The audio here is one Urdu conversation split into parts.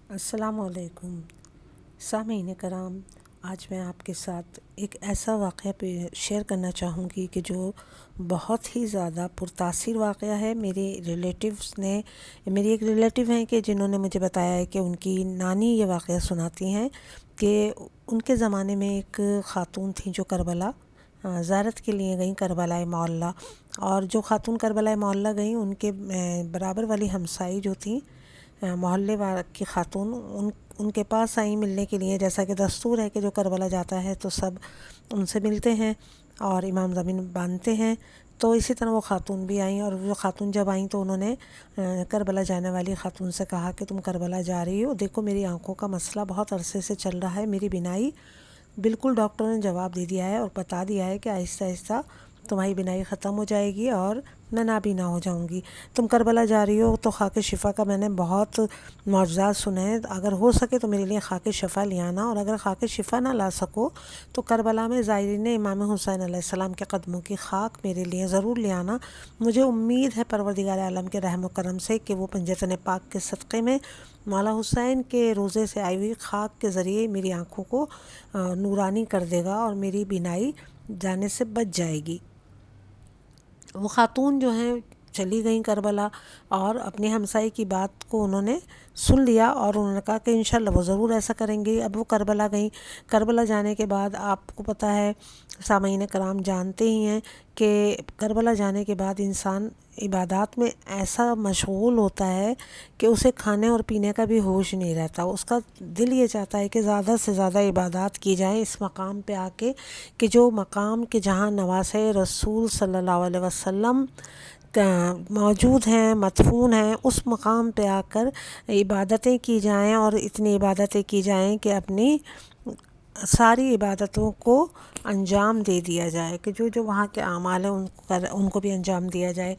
السلام علیکم سامعین کرام، آج میں آپ کے ساتھ ایک ایسا واقعہ شیئر کرنا چاہوں گی کہ جو بہت ہی زیادہ پرتاثر واقعہ ہے۔ میری ایک ریلیٹیو ہیں کہ جنہوں نے مجھے بتایا ہے کہ ان کی نانی یہ واقعہ سناتی ہیں کہ ان کے زمانے میں ایک خاتون تھیں جو کربلا زیارت کے لیے گئیں، کربلا معلیٰ، اور جو خاتون کربلا معلیٰ گئیں ان کے برابر والی ہمسائی جو تھیں، محلے کی خاتون، ان کے پاس آئیں ملنے کے لیے، جیسا کہ دستور ہے کہ جو کربلا جاتا ہے تو سب ان سے ملتے ہیں اور امام زمین باندھتے ہیں۔ تو اسی طرح وہ خاتون بھی آئیں، اور وہ خاتون جب آئیں تو انہوں نے کربلا جانے والی خاتون سے کہا کہ تم کربلا جا رہی ہو، دیکھو میری آنکھوں کا مسئلہ بہت عرصے سے چل رہا ہے، میری بینائی بالکل، ڈاکٹر نے جواب دے دیا ہے اور بتا دیا ہے کہ آہستہ آہستہ تمہاری بینائی ختم ہو جائے گی اور میں نابینا ہو جاؤں گی، تم کربلا جا رہی ہو تو خاک شفا کا میں نے بہت معجزات سنے ہیں، اگر ہو سکے تو میرے لیے خاک شفا لے آنا، اور اگر خاک شفا نہ لا سکو تو کربلا میں زائرین امام حسین علیہ السلام کے قدموں کی خاک میرے لیے ضرور لے آنا، مجھے امید ہے پروردگار عالم کے رحم و کرم سے کہ وہ پنجتن پاک کے صدقے میں مولا حسین کے روزے سے آئی ہوئی خاک کے ذریعے میری آنکھوں کو نورانی کر دے گا اور میری بینائی جانے سے بچ جائے گی۔ وہ خاتون جو ہیں چلی گئیں کربلا، اور اپنی ہمسائی کی بات کو انہوں نے سن لیا اور انہوں نے کہا کہ انشاءاللہ وہ ضرور ایسا کریں گے۔ اب وہ کربلا گئیں، کربلا جانے کے بعد آپ کو پتہ ہے، سامعین کرام جانتے ہی ہیں کہ کربلا جانے کے بعد انسان عبادات میں ایسا مشغول ہوتا ہے کہ اسے کھانے اور پینے کا بھی ہوش نہیں رہتا، اس کا دل یہ چاہتا ہے کہ زیادہ سے زیادہ عبادات کی جائیں اس مقام پہ آ کے، کہ جو مقام کہ جہاں نواسے رسول صلی اللہ علیہ وسلم موجود ہیں، مدفون ہیں، اس مقام پہ آ کر عبادتیں کی جائیں، اور اتنی عبادتیں کی جائیں کہ اپنی ساری عبادتوں کو انجام دے دیا جائے، کہ جو جو وہاں کے اعمال ہیں ان کو بھی انجام دیا جائے۔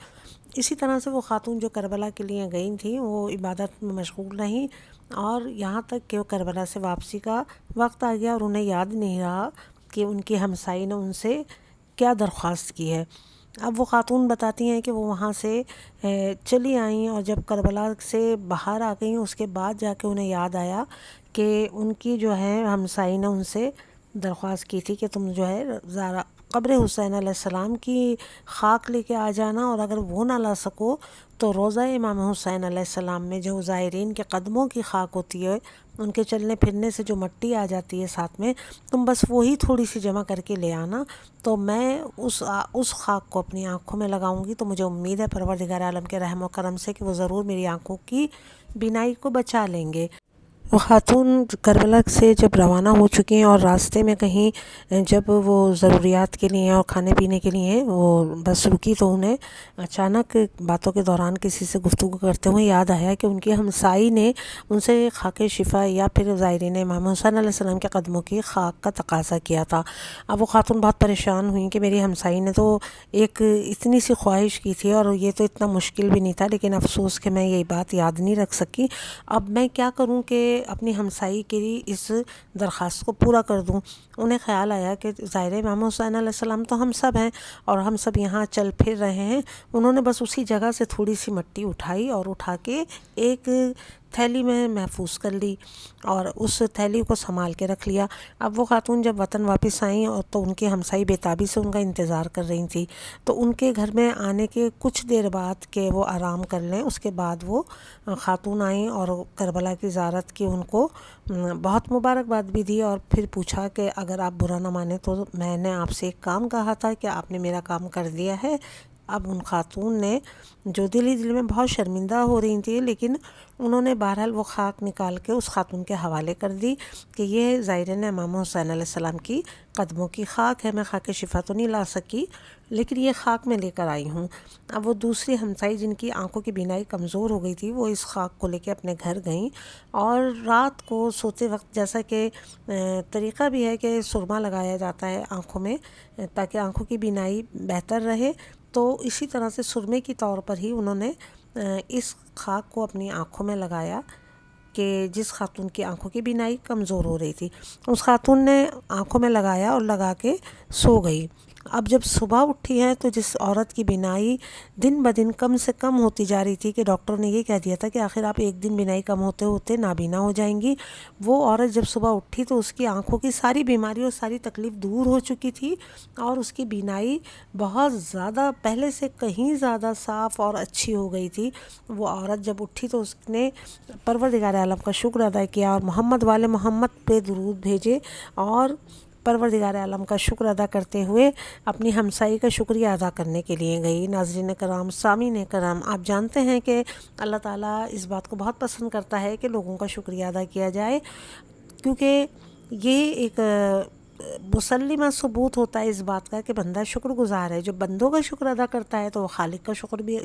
اسی طرح سے وہ خاتون جو کربلا کے لیے گئی تھیں وہ عبادت میں مشغول رہیں، اور یہاں تک کہ وہ کربلا سے واپسی کا وقت آ گیا اور انہیں یاد نہیں رہا کہ ان کی ہمسائی نے ان سے کیا درخواست کی ہے۔ اب وہ خاتون بتاتی ہیں کہ وہ وہاں سے چلی آئیں، اور جب کربلا سے باہر آ گئیں اس کے بعد جا کے انہیں یاد آیا کہ ان کی جو ہے ہمسائی نے ان سے درخواست کی تھی کہ تم جو ہے قبر حسین علیہ السلام کی خاک لے کے آ جانا، اور اگر وہ نہ لا سکو تو روضہ امام حسین علیہ السلام میں جو زائرین کے قدموں کی خاک ہوتی ہے، ان کے چلنے پھرنے سے جو مٹی آ جاتی ہے ساتھ میں، تم بس وہی تھوڑی سی جمع کر کے لے آنا، تو میں اس خاک کو اپنی آنکھوں میں لگاؤں گی، تو مجھے امید ہے پروردگار عالم کے رحم و کرم سے کہ وہ ضرور میری آنکھوں کی بینائی کو بچا لیں گے۔ وہ خاتون کربلا سے جب روانہ ہو چکی ہیں اور راستے میں کہیں جب وہ ضروریات کے لیے اور کھانے پینے کے لیے وہ بس رکی، تو انہیں اچانک باتوں کے دوران کسی سے گفتگو کرتے ہوئے یاد آیا کہ ان کی ہمسائی نے ان سے خاک شفا یا پھر زائرین امام حسین علیہ السلام کے قدموں کی خاک کا تقاضا کیا تھا۔ اب وہ خاتون بہت پریشان ہوئیں کہ میری ہمسائی نے تو ایک اتنی سی خواہش کی تھی اور یہ تو اتنا مشکل بھی نہیں تھا، لیکن افسوس کہ میں یہ بات یاد نہیں رکھ سکی، اب میں کیا کروں کہ اپنی ہمسائی کی اس درخواست کو پورا کر دوں۔ انہیں خیال آیا کہ ظاہر امام حسین علیہ السلام تو ہم سب ہیں اور ہم سب یہاں چل پھر رہے ہیں، انہوں نے بس اسی جگہ سے تھوڑی سی مٹی اٹھائی اور اٹھا کے ایک تھیلی میں محفوظ کر لی اور اس تھیلی کو سنبھال کے رکھ لیا۔ اب وہ خاتون جب وطن واپس آئیں اور تو ان کی ہمسائی بے تابی سے ان کا انتظار کر رہی تھی، تو ان کے گھر میں آنے کے کچھ دیر بعد کہ وہ آرام کر لیں، اس کے بعد وہ خاتون آئیں اور کربلا کی زیارت کی ان کو بہت مبارکباد بھی دی، اور پھر پوچھا کہ اگر آپ برا نہ مانیں تو میں نے آپ سے ایک کام کہا تھا کہ آپ نے میرا کام کر دیا ہے۔ اب ان خاتون نے جو دل ہی دل میں بہت شرمندہ ہو رہی تھی، لیکن انہوں نے بہرحال وہ خاک نکال کے اس خاتون کے حوالے کر دی کہ یہ زائرین امام حسین علیہ السلام کی قدموں کی خاک ہے، میں خاک شفا تو نہیں لا سکی لیکن یہ خاک میں لے کر آئی ہوں۔ اب وہ دوسری ہمسائی جن کی آنکھوں کی بینائی کمزور ہو گئی تھی، وہ اس خاک کو لے کے اپنے گھر گئیں، اور رات کو سوتے وقت جیسا کہ طریقہ بھی ہے کہ سرما لگایا جاتا ہے آنکھوں میں تاکہ آنکھوں کی بینائی بہتر رہے، تو اسی طرح سے سرمے کی طور پر ہی انہوں نے اس خاک کو اپنی آنکھوں میں لگایا کہ جس خاتون کی آنکھوں کی بینائی کمزور ہو رہی تھی، اس خاتون نے آنکھوں میں لگایا اور لگا کے سو گئی۔ اب جب صبح اٹھی ہیں تو جس عورت کی بینائی دن بدن کم سے کم ہوتی جا رہی تھی، کہ ڈاکٹر نے یہ کہہ دیا تھا کہ آخر آپ ایک دن بینائی کم ہوتے ہوتے نابینا ہو جائیں گی، وہ عورت جب صبح اٹھی تو اس کی آنکھوں کی ساری بیماری اور ساری تکلیف دور ہو چکی تھی، اور اس کی بینائی بہت زیادہ پہلے سے کہیں زیادہ صاف اور اچھی ہو گئی تھی۔ وہ عورت جب اٹھی تو اس نے پروردگار عالم کا شکر ادا کیا، اور محمد والے محمد پہ درود بھیجے، اور پروردگار عالم کا شکر ادا کرتے ہوئے اپنی ہمسائی کا شکریہ ادا کرنے کے لیے گئی۔ ناظرین کرام، سامعین کرام، آپ جانتے ہیں کہ اللہ تعالیٰ اس بات کو بہت پسند کرتا ہے کہ لوگوں کا شکریہ ادا کیا جائے، کیونکہ یہ ایک مسلمہ ثبوت ہوتا ہے اس بات کا کہ بندہ شکر گزار ہے۔ جو بندوں کا شکر ادا کرتا ہے تو وہ خالق کا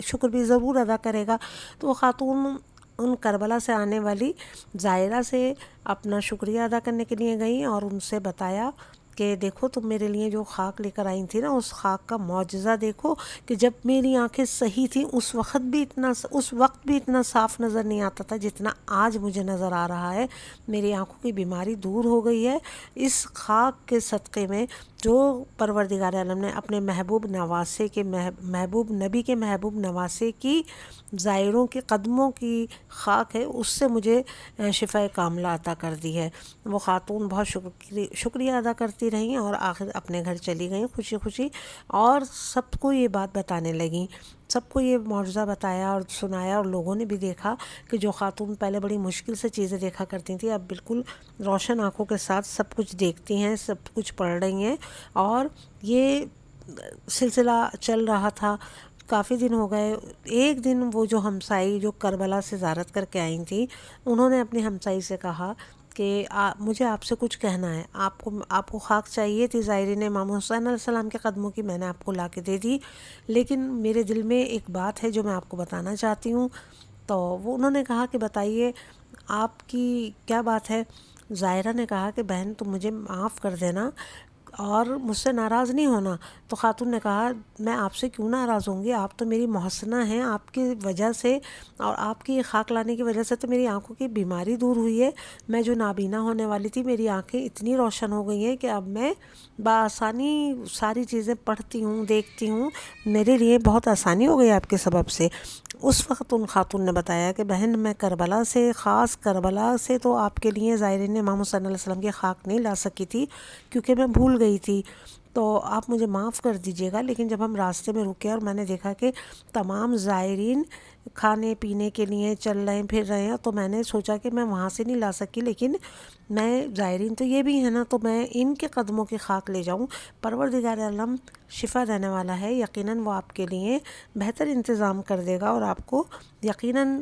شکر بھی ضرور ادا کرے گا۔ تو وہ خاتون ان کربلا سے آنے والی زائرہ سے اپنا شکریہ ادا کرنے کے لیے گئیں، اور ان سے بتایا کہ دیکھو تم میرے لیے جو خاک لے کر آئی تھی نا، اس خاک کا معجزہ دیکھو، کہ جب میری آنکھیں صحیح تھیں اس وقت بھی اتنا صاف نظر نہیں آتا تھا جتنا آج مجھے نظر آ رہا ہے۔ میری آنکھوں کی بیماری دور ہو گئی ہے اس خاک کے صدقے میں، جو پروردگار عالم نے اپنے محبوب نواسے کے محبوب نبی کے محبوب نواسے کی زائروں کے قدموں کی خاک ہے، اس سے مجھے شفاء کاملہ عطا کر دی ہے۔ وہ خاتون بہت شکریہ ادا کرتی رہیں، اور آخر اپنے گھر چلی گئیں خوشی خوشی، اور سب کو یہ بات بتانے لگیں، سب کو یہ معجزہ بتایا اور سنایا، اور لوگوں نے بھی دیکھا کہ جو خاتون پہلے بڑی مشکل سے چیزیں دیکھا کرتی تھیں اب بالکل روشن آنکھوں کے ساتھ سب کچھ دیکھتی ہیں، سب کچھ پڑھ رہی ہیں۔ اور یہ سلسلہ چل رہا تھا، کافی دن ہو گئے۔ ایک دن وہ جو ہمسائی جو کربلا سے زیارت کر کے آئی تھیں، انہوں نے اپنی ہمسائی سے کہا کہ مجھے آپ سے کچھ کہنا ہے، آپ کو خاک چاہیے تھی زائرین امام حسین علیہ السلام کے قدموں کی، میں نے آپ کو لا کے دے دی، لیکن میرے دل میں ایک بات ہے جو میں آپ کو بتانا چاہتی ہوں۔ تو انہوں نے کہا کہ بتائیے آپ کی کیا بات ہے؟ زائرہ نے کہا کہ بہن تم مجھے معاف کر دینا اور مجھ سے ناراض نہیں ہونا۔ تو خاتون نے کہا میں آپ سے کیوں ناراض ہوں گی، آپ تو میری محسنہ ہیں، آپ کی وجہ سے اور آپ کی خاک لانے کی وجہ سے تو میری آنکھوں کی بیماری دور ہوئی ہے۔ میں جو نابینا ہونے والی تھی، میری آنکھیں اتنی روشن ہو گئی ہیں کہ اب میں بآسانی ساری چیزیں پڑھتی ہوں، دیکھتی ہوں، میرے لیے بہت آسانی ہو گئی آپ کے سبب سے۔ اس وقت ان خاتون نے بتایا کہ بہن میں کربلا سے، خاص کربلا سے تو آپ کے لیے زائرین امام حسین علیہ السلام کی خاک نہیں لا سکی تھی، کیونکہ میں بھول گئی تھی، تو آپ مجھے معاف کر دیجیے گا۔ لیکن جب ہم راستے میں رکے اور میں نے دیکھا کہ تمام زائرین کھانے پینے کے لیے چل رہے ہیں، پھر رہے ہیں، تو میں نے سوچا کہ میں وہاں سے نہیں لا سکی، لیکن میں زائرین تو یہ بھی ہیں نا، تو میں ان کے قدموں کی خاک لے جاؤں۔ پروردگار عالم شفا دینے والا ہے، یقیناً وہ آپ کے لیے بہتر انتظام کر دے گا، اور آپ کو یقیناً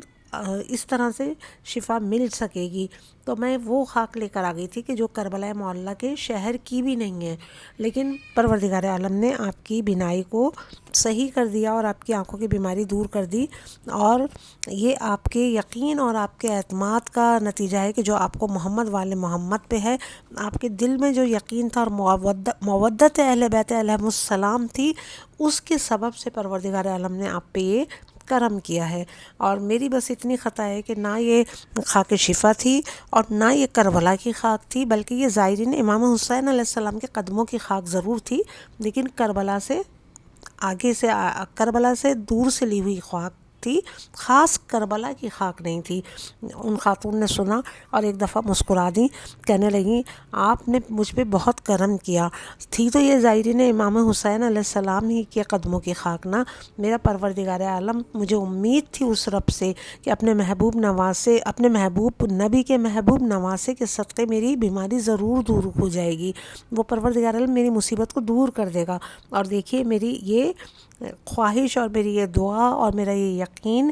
اس طرح سے شفا مل سکے گی۔ تو میں وہ خاک لے کر آ گئی تھی کہ جو کربلا معلیٰ کے شہر کی بھی نہیں ہے، لیکن پروردگار عالم نے آپ کی بینائی کو صحیح کر دیا اور آپ کی آنکھوں کی بیماری دور کر دی، اور یہ آپ کے یقین اور آپ کے اعتماد کا نتیجہ ہے کہ جو آپ کو محمد والے محمد پہ ہے، آپ کے دل میں جو یقین تھا اور مودت اہل بیت علیہم السلام تھی، اس کے سبب سے پروردگار عالم نے آپ پہ یہ کرم کیا ہے۔ اور میری بس اتنی خطا ہے کہ نہ یہ خاک شفا تھی اور نہ یہ کربلا کی خاک تھی، بلکہ یہ زائرین امام حسین علیہ السلام کے قدموں کی خاک ضرور تھی، لیکن کربلا سے دور سے لی ہوئی خاک تھی، خاص کربلا کی خاک نہیں تھی۔ ان خاتون نے سنا اور ایک دفعہ مسکرا دیں، کہنے لگیں آپ نے مجھ پہ بہت کرم کیا، تھی تو یہ زائرین امام حسین علیہ السلام ہی کے قدموں کی خاک نا، میرا پروردگار عالم، مجھے امید تھی اس رب سے کہ اپنے محبوب نبی کے محبوب نواسے کے صدقے میری بیماری ضرور دور ہو جائے گی، وہ پروردگار عالم میری مصیبت کو دور کر دے گا۔ اور دیکھیے میری یہ خواہش اور میری یہ دعا اور میرا یہ یقین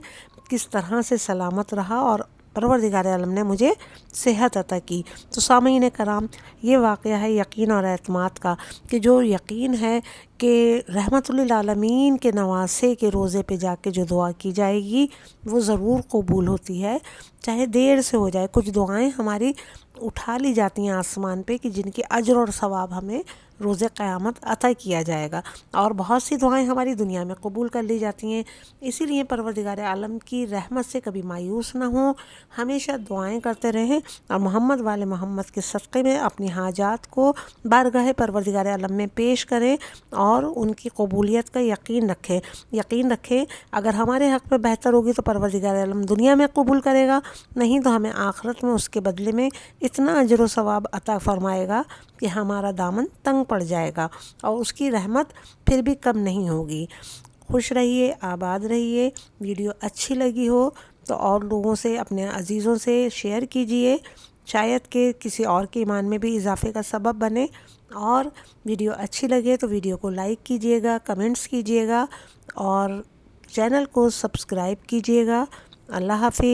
کس طرح سے سلامت رہا، اور پروردگار عالم نے مجھے صحت عطا کی۔ تو سامعین کرام، یہ واقعہ ہے یقین اور اعتماد کا، کہ جو یقین ہے کہ رحمت للعالمین کے نواسے کے روزے پہ جا کے جو دعا کی جائے گی وہ ضرور قبول ہوتی ہے، چاہے دیر سے ہو جائے۔ کچھ دعائیں ہماری اٹھا لی جاتی ہیں آسمان پہ کہ جن کے اجر اور ثواب ہمیں روز قیامت عطا کیا جائے گا، اور بہت سی دعائیں ہماری دنیا میں قبول کر لی جاتی ہیں۔ اسی لیے پروردگار عالم کی رحمت سے کبھی مایوس نہ ہوں، ہمیشہ دعائیں کرتے رہیں، اور محمد والے محمد کے صدقے میں اپنی حاجات کو بارگاہ پروردگار عالم میں پیش کریں اور ان کی قبولیت کا یقین رکھیں۔ اگر ہمارے حق میں بہتر ہوگی تو پروردگار عالم دنیا میں قبول کرے گا، نہیں تو ہمیں آخرت میں اس کے بدلے میں اتنا اجر و ثواب عطا فرمائے گا کہ ہمارا دامن تنگ پڑ جائے گا، اور اس کی رحمت پھر بھی کم نہیں ہوگی۔ خوش رہیے، آباد رہیے۔ ویڈیو اچھی لگی ہو تو اور لوگوں سے، اپنے عزیزوں سے شیئر کیجئے، شاید کہ کسی اور کے ایمان میں بھی اضافے کا سبب بنے۔ اور ویڈیو اچھی لگے تو ویڈیو کو لائک کیجئے گا، کمنٹس کیجئے گا، اور چینل کو سبسکرائب کیجئے گا۔ اللہ حافظ۔